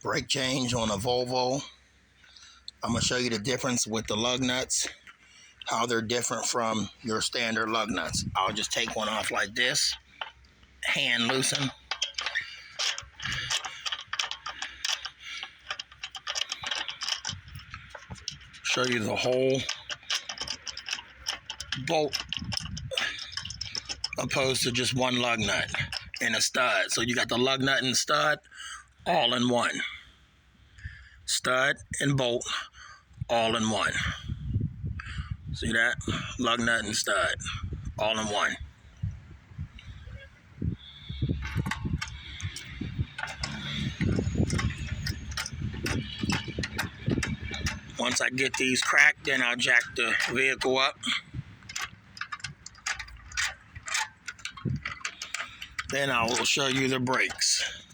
Brake change on a Volvo. I'm going to show you the difference with the lug nuts, how they're different from your standard lug nuts. I'll just take one off like this, hand loosen. Show you the whole bolt opposed to just one lug nut and a stud. So you got the lug nut and stud all in one. Stud and bolt all in one. See that? Lug nut and stud all in one. Once I get these cracked, then I'll jack the vehicle up. Then I will show you the brakes.